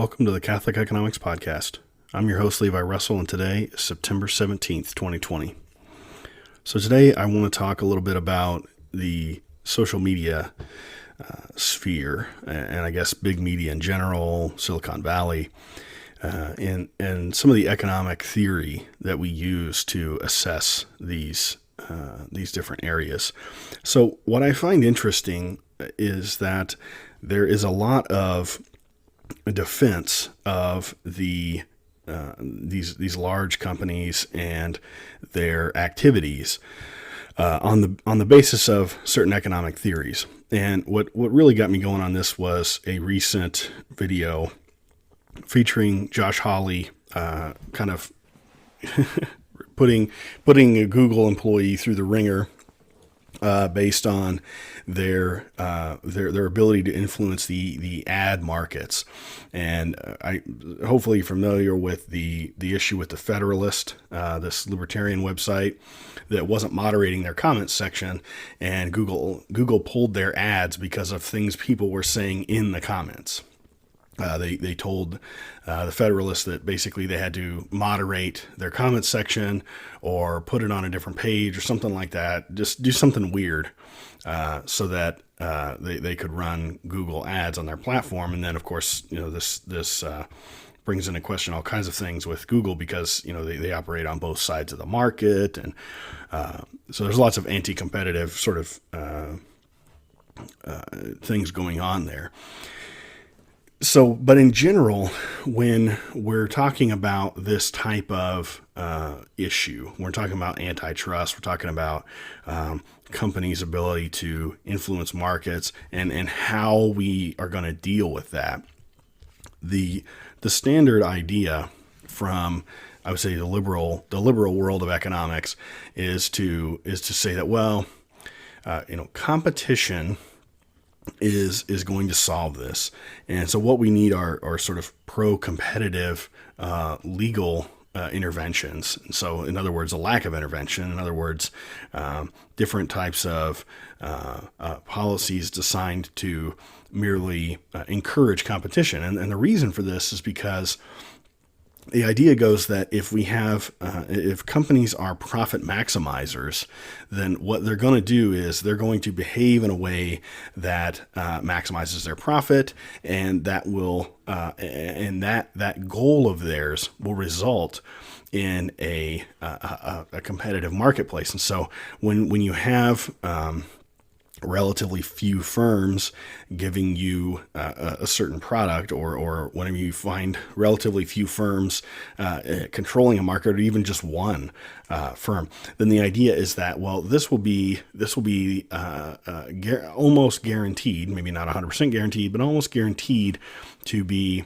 Welcome to the Catholic Economics Podcast. I'm your host, Levi Russell, and today is September 17th, 2020. So today I want to talk a little bit about the social media sphere, and I guess big media in general, Silicon Valley, and some of the economic theory that we use to assess these different areas. So what I find interesting is that there is a lot of a defense of these large companies and their activities on the basis of certain economic theories. And what really got me going on this was a recent video featuring Josh Hawley, kind of putting a Google employee through the ringer based on their ability to influence the ad markets. And I hopefully familiar with the issue with the Federalist, this libertarian website that wasn't moderating their comments section, and Google pulled their ads because of things people were saying in the comments. They told the Federalists that basically they had to moderate their comments section or put it on a different page or something like that. Just do something weird so that they could run Google ads on their platform. And then, of course, this brings into question all kinds of things with Google because they operate on both sides of the market, and so there's lots of anti-competitive sort of things going on there. So, but in general, when we're talking about this type of issue, we're talking about antitrust, we're talking about companies' ability to influence markets and how we are going to deal with that. The standard idea from, I would say, the liberal world of economics is to say that, competition is going to solve this. And so what we need are sort of pro-competitive legal interventions. And so in other words, a lack of intervention. In other words, different types of policies designed to merely encourage competition. And the reason for this is because the idea goes that if companies are profit maximizers, then what they're going to do is they're going to behave in a way that maximizes their profit, and that will that goal of theirs will result in a competitive marketplace. And so when you have relatively few firms giving you a certain product, or whenever you find relatively few firms controlling a market, or even just one firm, then the idea is that, this will be almost guaranteed, maybe not 100% guaranteed, but almost guaranteed to be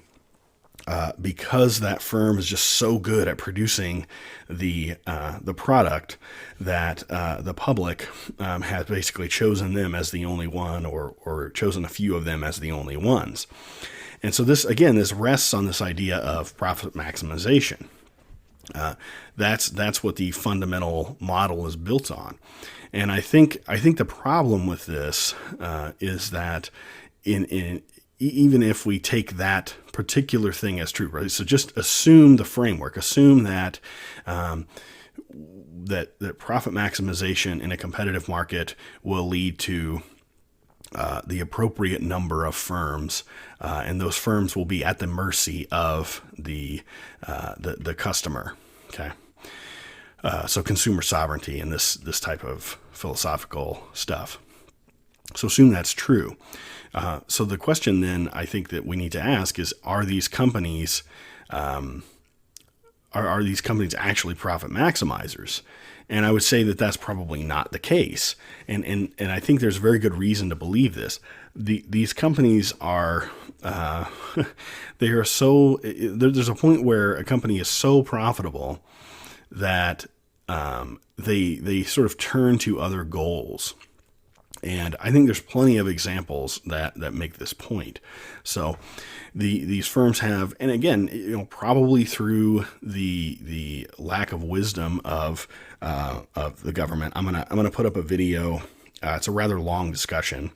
because that firm is just so good at producing the product that the public has basically chosen them as the only one, or chosen a few of them as the only ones. And so this rests on this idea of profit maximization. That's what the fundamental model is built on. And I think the problem with this is that even if we take that particular thing as true, right? So just assume the framework, assume that that profit maximization in a competitive market will lead to the appropriate number of firms, and those firms will be at the mercy of the customer. Okay, so consumer sovereignty and this type of philosophical stuff. So assume that's true. So the question then I think that we need to ask is, are these companies actually profit maximizers? And I would say that that's probably not the case. And I think there's very good reason to believe this. These companies are, they are so, there's a point where a company is so profitable that they sort of turn to other goals. And I think there's plenty of examples that make this point. So these firms have, and again, probably through the lack of wisdom of the government. I'm gonna put up a video. It's a rather long discussion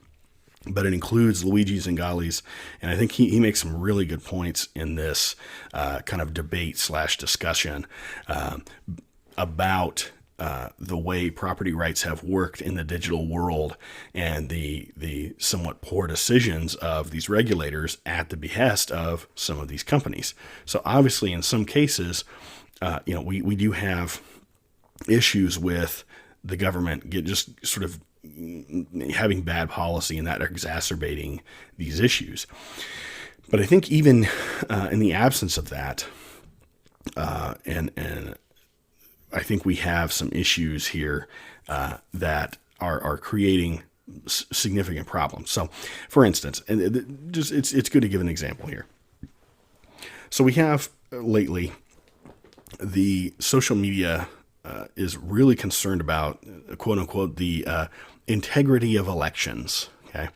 but it includes Luigi Zingali's, and I think he makes some really good points in this kind of debate / discussion about the way property rights have worked in the digital world and the somewhat poor decisions of these regulators at the behest of some of these companies. So obviously, in some cases, we do have issues with the government just sort of having bad policy and that exacerbating these issues. But I think even in the absence of that, and I think we have some issues here that are creating significant problems. So, for instance, and it's good to give an example here. So we have lately the social media is really concerned about, quote unquote, the integrity of elections. Okay.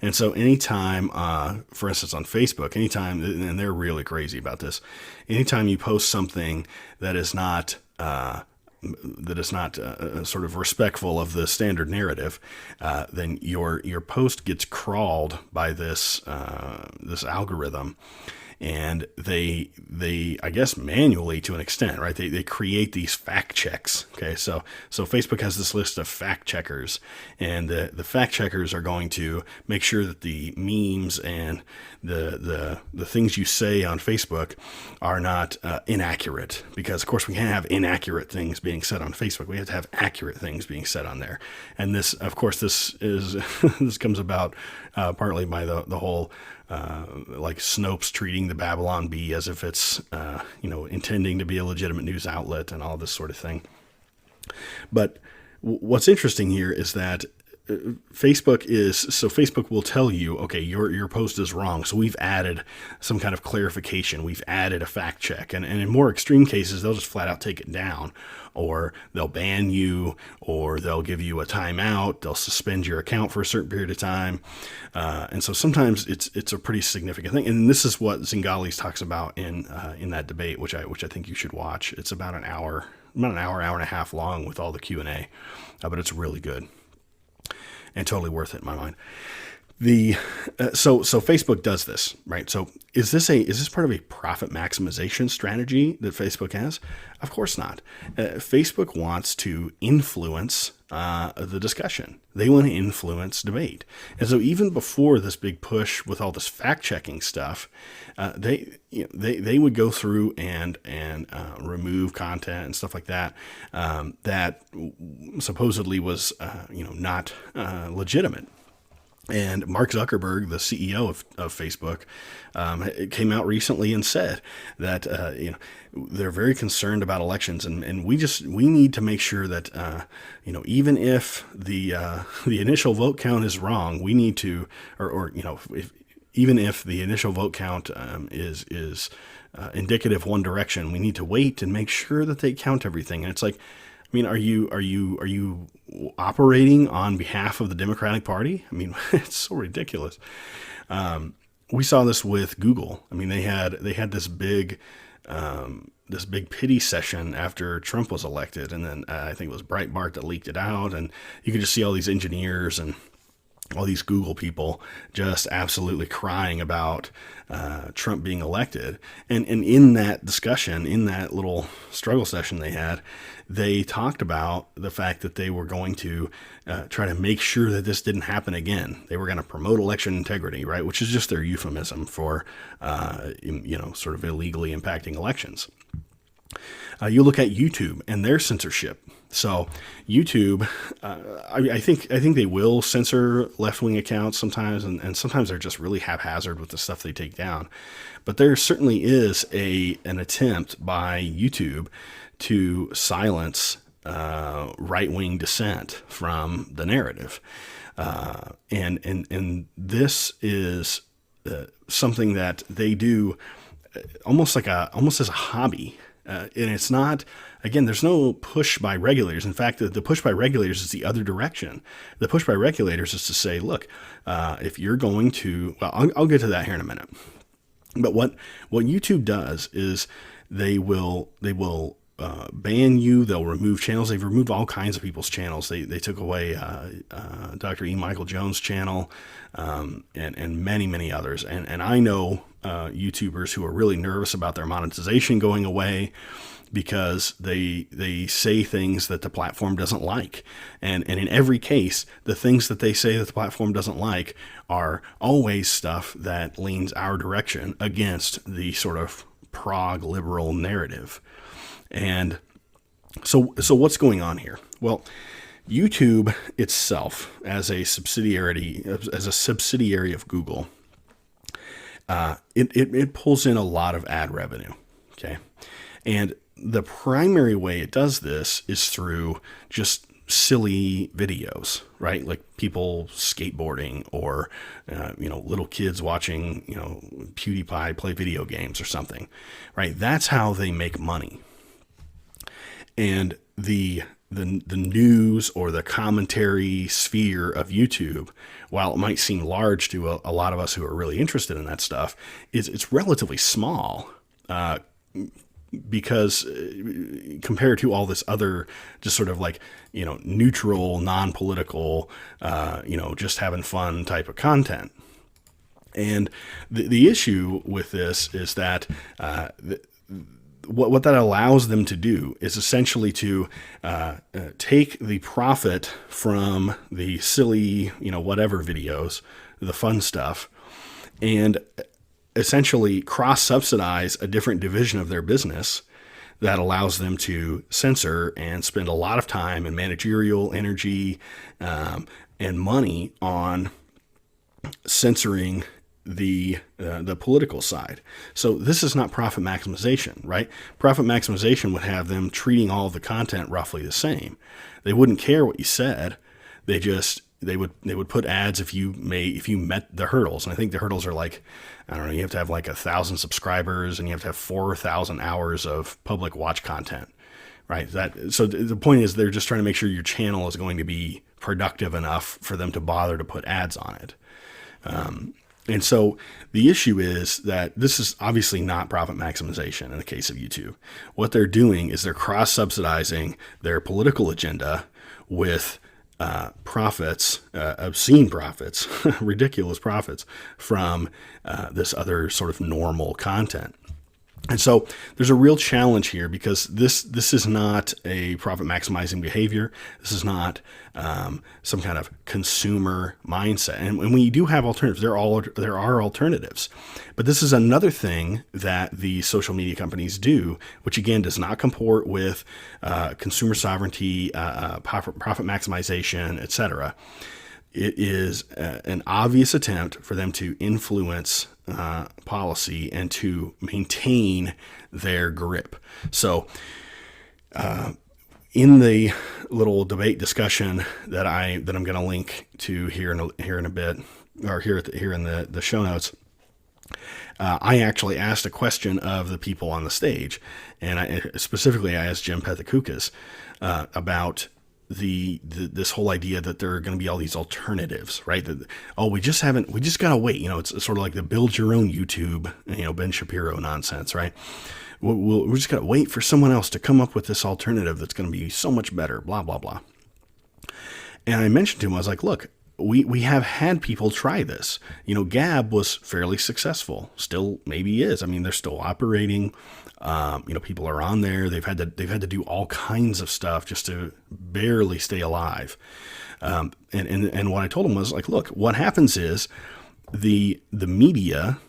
And so anytime, for instance, on Facebook, anytime, and they're really crazy about this, anytime you post something that is not sort of respectful of the standard narrative, then your post gets crawled by this algorithm. And they I guess manually to an extent, right? They create these fact checks. Okay, so Facebook has this list of fact checkers, and the fact checkers are going to make sure that the memes and the things you say on Facebook are not inaccurate, because of course we can't have inaccurate things being said on Facebook. We have to have accurate things being said on there. And this, of course, this is this comes about partly by the whole. Like Snopes treating the Babylon Bee as if it's, intending to be a legitimate news outlet and all this sort of thing. But what's interesting here is that Facebook will tell you, okay, your post is wrong. So we've added some kind of clarification. We've added a fact check. And in more extreme cases, they'll just flat out take it down, or they'll ban you, or they'll give you a timeout. They'll suspend your account for a certain period of time. And so sometimes it's a pretty significant thing. And this is what Zingales talks about in that debate, which I think you should watch. It's about an hour and a half long with all the Q&A, but it's really good. And totally worth it in my mind. So Facebook does this, right? So is this part of a profit maximization strategy that Facebook has? Of course not. Facebook wants to influence the discussion. They want to influence debate. And so even before this big push with all this fact checking stuff, they would go through and remove content and stuff like that that supposedly was not legitimate. And Mark Zuckerberg, the CEO of Facebook, came out recently and said that they're very concerned about elections, and we need to make sure that even if the initial vote count is wrong, we need to, even if the initial vote count is indicative one direction, we need to wait and make sure that they count everything. And it's like, I mean, are you operating on behalf of the Democratic Party? I mean, it's so ridiculous. We saw this with Google. I mean, they had this big pity session after Trump was elected, and then I think it was Breitbart that leaked it out, and you could just see all these engineers and all these Google people just absolutely crying about Trump being elected. And in that discussion, in that little struggle session they talked about the fact that they were going to try to make sure that this didn't happen again. They were going to promote election integrity, right? Which is just their euphemism for, sort of illegally impacting elections. You look at YouTube and their censorship. So YouTube, I think they will censor left-wing accounts sometimes, and sometimes they're just really haphazard with the stuff they take down. But there certainly is an attempt by YouTube to silence right-wing dissent from the narrative, and this is something that they do almost as a hobby. And it's not, again, there's no push by regulators. In fact, the push by regulators is the other direction. The push by regulators is to say, look, if you're going to, well, I'll get to that here in a minute. But what YouTube does is they will ban you. They'll remove channels. They've removed all kinds of people's channels. They took away Dr. E. Michael Jones' channel, and many others. And I know YouTubers who are really nervous about their monetization going away because they say things that the platform doesn't like. And in every case, the things that they say that the platform doesn't like are always stuff that leans our direction against the sort of prog liberal narrative. And so what's going on here? Well, YouTube itself, as a subsidiary of Google, it pulls in a lot of ad revenue. Okay. And the primary way it does this is through just silly videos, right? Like people skateboarding or, little kids watching, PewDiePie play video games or something, right? That's how they make money. And the news or the commentary sphere of YouTube, while it might seem large to a lot of us who are really interested in that stuff, it's relatively small, because compared to all this other just sort of like, neutral, non-political, just having fun type of content. And the issue with this is that what that allows them to do is essentially to take the profit from the silly, whatever videos, the fun stuff, and essentially cross-subsidize a different division of their business that allows them to censor and spend a lot of time and managerial energy and money on censoring the political side. So this is not profit maximization, right? Profit maximization would have them treating all of the content roughly the same. They wouldn't care what you said. They would put ads if you met the hurdles. And I think the hurdles are like, I don't know, you have to have like 1,000 subscribers and you have to have 4,000 hours of public watch content, right? So the point is they're just trying to make sure your channel is going to be productive enough for them to bother to put ads on it. And so the issue is that this is obviously not profit maximization in the case of YouTube. What they're doing is they're cross-subsidizing their political agenda with profits, obscene profits, ridiculous profits from this other sort of normal content. And so there's a real challenge here because this is not a profit maximizing behavior. This is not some kind of consumer mindset. And when you do have alternatives, there are alternatives. But this is another thing that the social media companies do, which again does not comport with consumer sovereignty, profit maximization, etc. It is an obvious attempt for them to influence policy and to maintain their grip. So, in the little debate discussion that I'm going to link to here in a bit, or here in the show notes, I actually asked a question of the people on the stage, and I asked Jim Pethokoukis about this whole idea that there are going to be all these alternatives, right? We just got to wait. It's sort of like the build your own YouTube, Ben Shapiro nonsense, right? We're just got to wait for someone else to come up with this alternative that's going to be so much better, blah, blah, blah. And I mentioned to him, I was like, look, we have had people try this. Gab was fairly successful, still maybe is. I mean, they're still operating. People are on there. They've had to do all kinds of stuff just to barely stay alive. And what I told him was like, look, what happens is the media,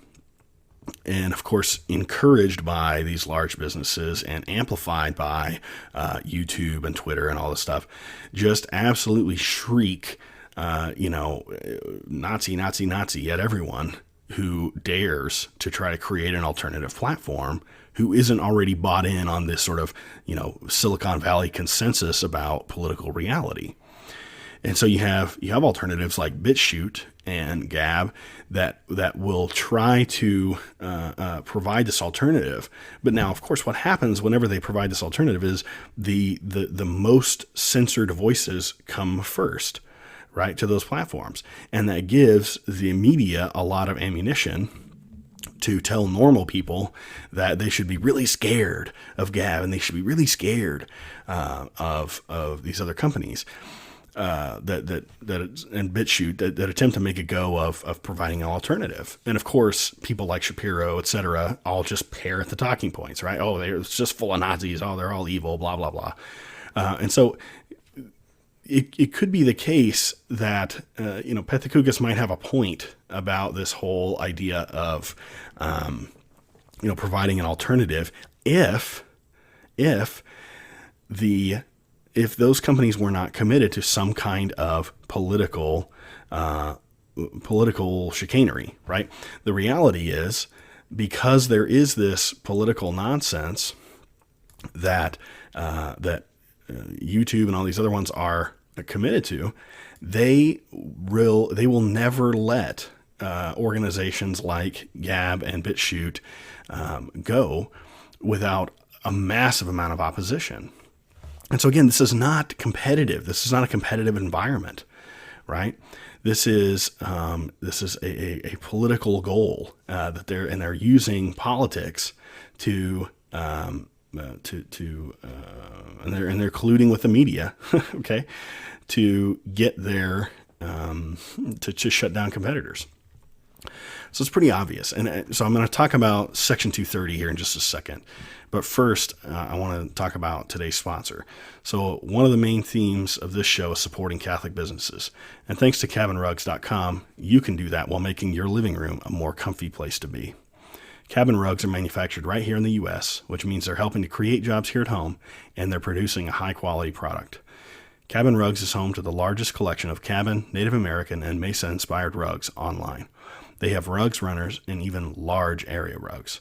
and of course encouraged by these large businesses and amplified by YouTube and Twitter and all this stuff, just absolutely shriek, Nazi at everyone who dares to try to create an alternative platform, who isn't already bought in on this sort of, Silicon Valley consensus about political reality. And so you have alternatives like BitChute and Gab that will try to provide this alternative. But now, of course, what happens whenever they provide this alternative is the most censored voices come first, right, to those platforms. And that gives the media a lot of ammunition to tell normal people that they should be really scared of Gab and they should be really scared of these other companies and BitChute that attempt to make a go of providing an alternative. And of course, people like Shapiro, et cetera, all just parrot the talking points, right? Oh, it's just full of Nazis. Oh, they're all evil, blah, blah, blah. And so it could be the case that, Pethokoukis might have a point about this whole idea of, providing an alternative if those companies were not committed to some kind of political chicanery, right? The reality is, because there is this political nonsense that YouTube and all these other ones are committed to, they will never let organizations like Gab and BitChute go without a massive amount of opposition. And so again, this is not competitive. This is not a competitive environment, right? This is a political goal that they're using politics to and they're colluding with the media, okay, to get their to shut down competitors. So it's pretty obvious. And so I'm going to talk about Section 230 here in just a second. But first, I want to talk about today's sponsor. So one of the main themes of this show is supporting Catholic businesses. And thanks to cabinrugs.com, you can do that while making your living room a more comfy place to be. Cabin rugs are manufactured right here in the U.S., which means they're helping to create jobs here at home, and they're producing a high-quality product. Cabin Rugs is home to the largest collection of cabin, Native American, and Mesa-Inspired rugs online. They have rugs, runners, and even large area rugs.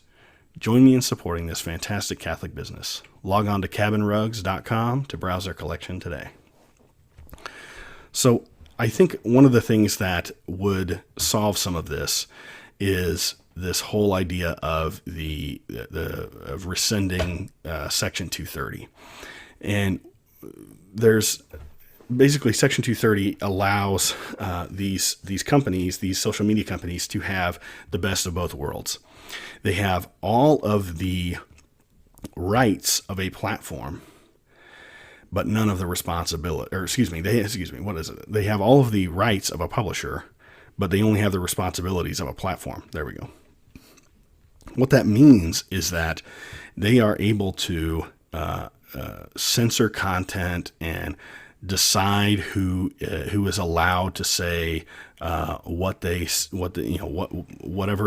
Join me in supporting this fantastic Catholic business. Log on to cabinrugs.com to browse their collection today. So I think one of the things that would solve some of this is this whole idea of of rescinding Section 230. And there's basically Section 230 allows these companies, these social media companies, to have the best of both worlds. They have all of the rights of a platform, but none of the responsibility, They have all of the rights of a publisher, but they only have the responsibilities of a platform. There we go. What that means is that they are able to censor content and decide who is allowed to say whatever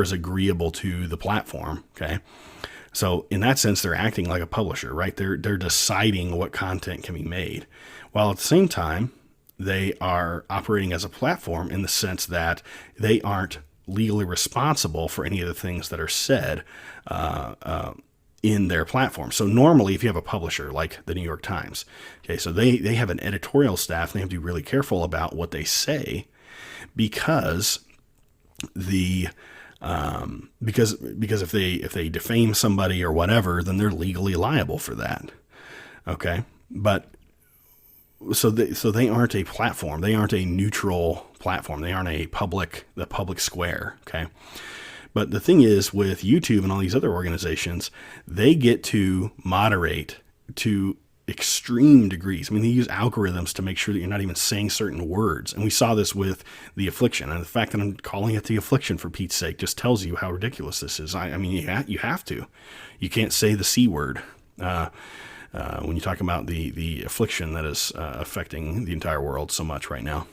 is agreeable to the platform. Okay, so in that sense, they're acting like a publisher, right? They're deciding what content can be made, while at the same time they are operating as a platform in the sense that they aren't legally responsible for any of the things that are said in their platform. So normally, if you have a publisher like the New York Times, okay, so they have an editorial staff, and they have to be really careful about what they say, because if they defame somebody or whatever, then they're legally liable for that. Okay, but so they aren't a platform. They aren't a neutral platform. They aren't the public square. Okay. But the thing is, with YouTube and all these other organizations, they get to moderate to extreme degrees. I mean, they use algorithms to make sure that you're not even saying certain words. And we saw this with The Affliction. And the fact that I'm calling it The Affliction, for Pete's sake, just tells you how ridiculous this is. I mean, you have to. You can't say the C word when you talk about the affliction that is affecting the entire world so much right now.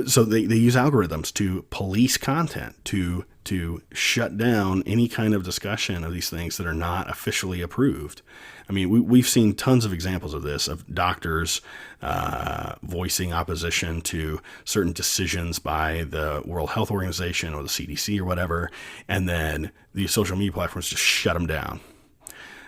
So they use algorithms to police content, to shut down any kind of discussion of these things that are not officially approved. I mean, we've seen tons of examples of this, of doctors voicing opposition to certain decisions by the World Health Organization or the CDC or whatever, and then these social media platforms just shut them down.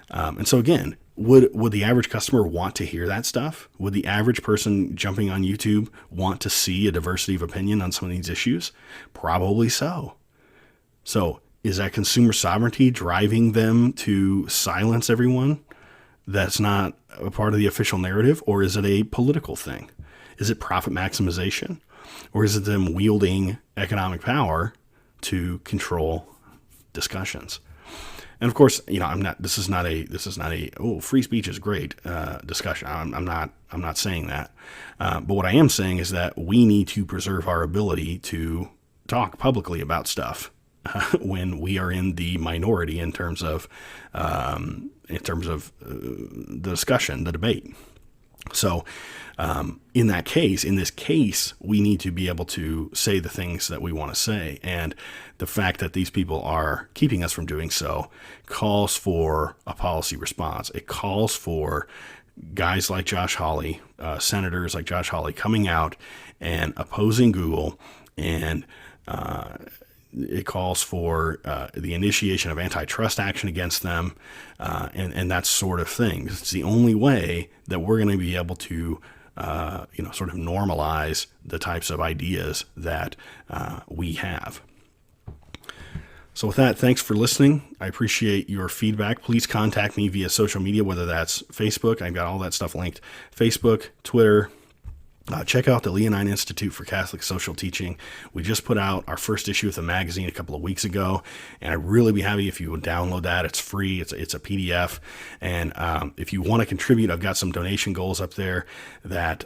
And so again, would the average customer want to hear that stuff? Would the average person jumping on YouTube want to see a diversity of opinion on some of these issues? Probably so. So is that consumer sovereignty driving them to silence everyone that's not a part of the official narrative? Or is it a political thing? Is it profit maximization? Or is it them wielding economic power to control discussions. And of course, this is not a free speech is great discussion. I'm not saying that. But what I am saying is that we need to preserve our ability to talk publicly about stuff when we are in the minority in terms of the discussion, the debate. So, in this case, we need to be able to say the things that we want to say. And the fact that these people are keeping us from doing so calls for a policy response. It calls for guys like Josh Hawley, senators like Josh Hawley, coming out and opposing Google, and it calls for the initiation of antitrust action against them, and that sort of thing. It's the only way that we're going to be able to, sort of normalize the types of ideas that we have. So with that, thanks for listening. I appreciate your feedback. Please contact me via social media, whether that's Facebook. I've got all that stuff linked. Facebook, Twitter. Check out the Leonine Institute for Catholic Social Teaching. We just put out our first issue of the magazine a couple of weeks ago, and I'd really be happy if you would download that. It's free. It's a PDF. And if you want to contribute, I've got some donation goals up there that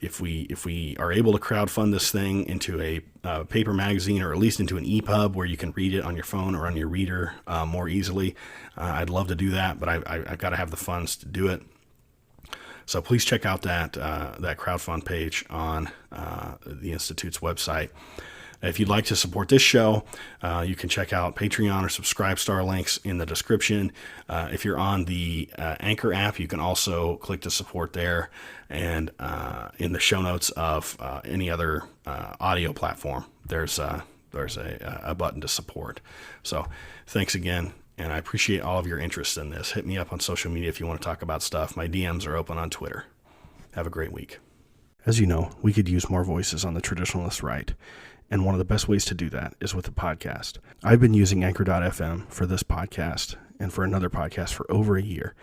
if we are able to crowdfund this thing into a paper magazine, or at least into an EPUB where you can read it on your phone or on your reader more easily, I'd love to do that, but I've got to have the funds to do it. So please check out that crowdfund page on the Institute's website. If you'd like to support this show, you can check out Patreon or Subscribestar links in the description. If you're on the Anchor app, you can also click to support there, and in the show notes of any other audio platform, there's a button to support. So thanks again. And I appreciate all of your interest in this. Hit me up on social media if you want to talk about stuff. My DMs are open on Twitter. Have a great week. As you know, we could use more voices on the traditionalist right, and one of the best ways to do that is with a podcast. I've been using Anchor.fm for this podcast and for another podcast for over a year,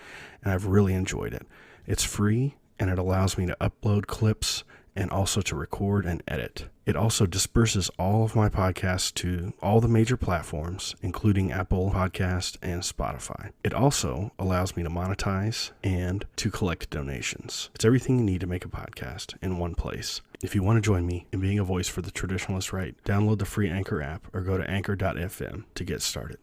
and I've really enjoyed it. It's free, and it allows me to upload clips and also to record and edit. It also disperses all of my podcasts to all the major platforms, including Apple Podcast and Spotify. It also allows me to monetize and to collect donations. It's everything you need to make a podcast in one place. If you want to join me in being a voice for the traditionalist right, download the free Anchor app or go to anchor.fm to get started.